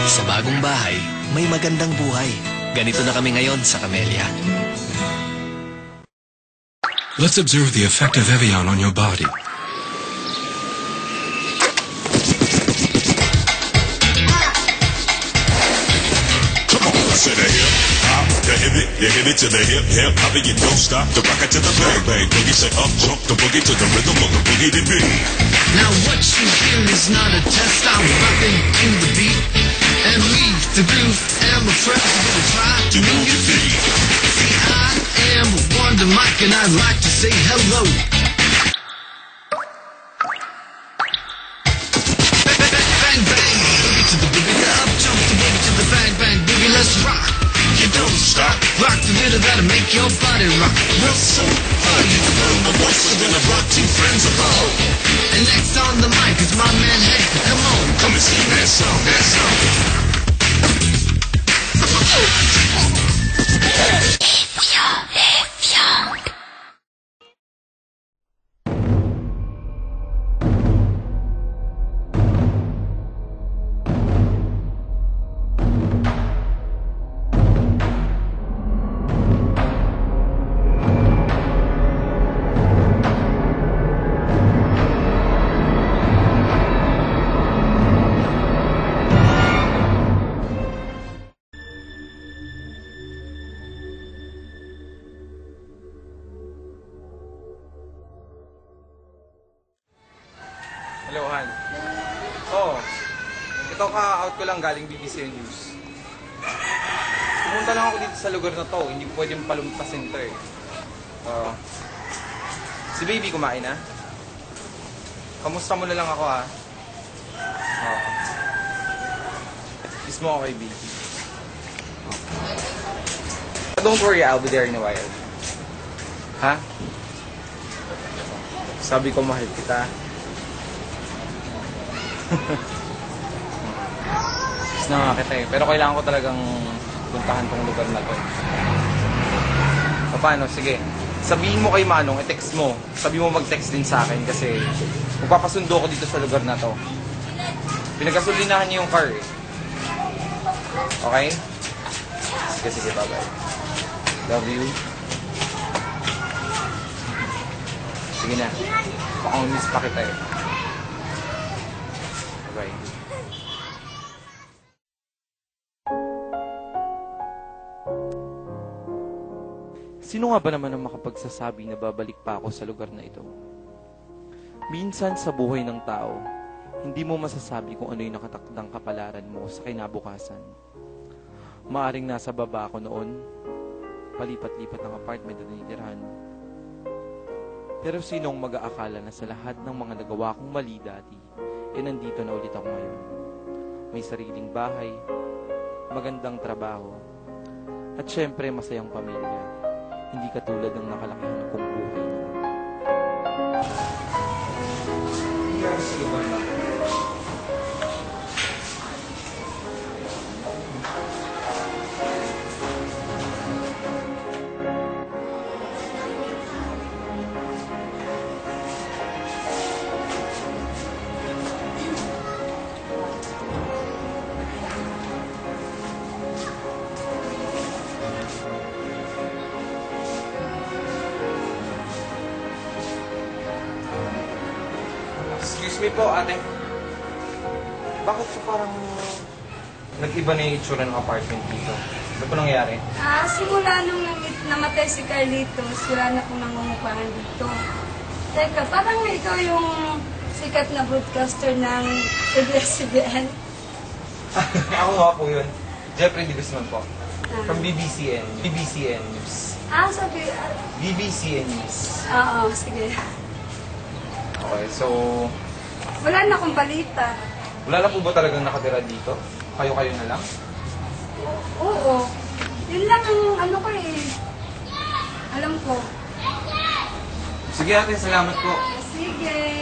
Sa bagong bahay, may magandang buhay. Ganito na kami ngayon sa Camellia. Let's observe the effect of Evian on your body. You hit it to the hip, hip, hop it, you don't stop. The rocket to the bang, bang, boogie, say up, jump the boogie to the rhythm of the boogie to beat. Now what you hear is not a test, I'm rocking to the beat. And me, the groove, and my friends are gonna try to move your feet. See, I am Wonder Mike and I'd like to say hello. Bang, bang, boogie to the boogie, up, jump the boogie to the bang, bang, boogie, let's rock. You don't stop. Rock the rhythm that'll make your body rock. Real soon, you can learn my voice. We're gonna rock two friends of all. And next on the mic is my man Hank. Come on, come and sing that song, that song. Hello, Han. Oh, ito ka-out ko lang galing BBC News. Pumunta lang ako dito sa lugar na to. Hindi ko pwedeng palumpasin to eh. Si baby kumain na? Kamusta mo na lang ako ha? Kiss mo ako kay baby. Don't worry, I'll be there in a while. Ha? Sabi ko mahal kita. Gusto na nga kita eh. Pero kailangan ko talagang puntahan tong lugar na to. Paano? Sige. Sabihin mo kay Manong, i-text mo. Sabi mo mag-text din sa akin kasi magpapasundo ko dito sa lugar na to. Pinagkasulinahan niya yung car eh. Okay? Sige, sige. Bye-bye. Love you. Sige na. Baka miss pa kita eh. Bye. Sino nga ba naman ang makapagsasabi na babalik pa ako sa lugar na ito? Minsan sa buhay ng tao, hindi mo masasabi kung ano yung nakatakdang kapalaran mo sa kinabukasan. Maaring nasa baba ako noon, palipat-lipat ng apartment na tinitirahan. Pero sinong mag-aakala na sa lahat ng mga nagawa kong mali dati, nandito na ulit ako ngayon. May sariling bahay, magandang trabaho, at syempre masayang pamilya. Hindi katulad ng nakalakihan kong buhay noon. Nangyari sa lugar na Excuse me po, ate. Bakit po parang nag-iba na yung itsura ng apartment dito? Ano po nangyari? Simula nung namatay si Carlitos, wala na pong nangungupahan dito. Teka, parang ikaw yung sikat na broadcaster ng ABS-CBN. Ako nga po yun. Jeffrey D. Guzman po. From BBCN. BBCN News. Sabi... BBCN News. Oo, sige. Okay, so... Wala na akong balita. Wala na po ba talagang nakatira dito? Kayo-kayo na lang? Oo. Yun lang ang ano ko eh. Alam ko. Sige ate, salamat po. Sige.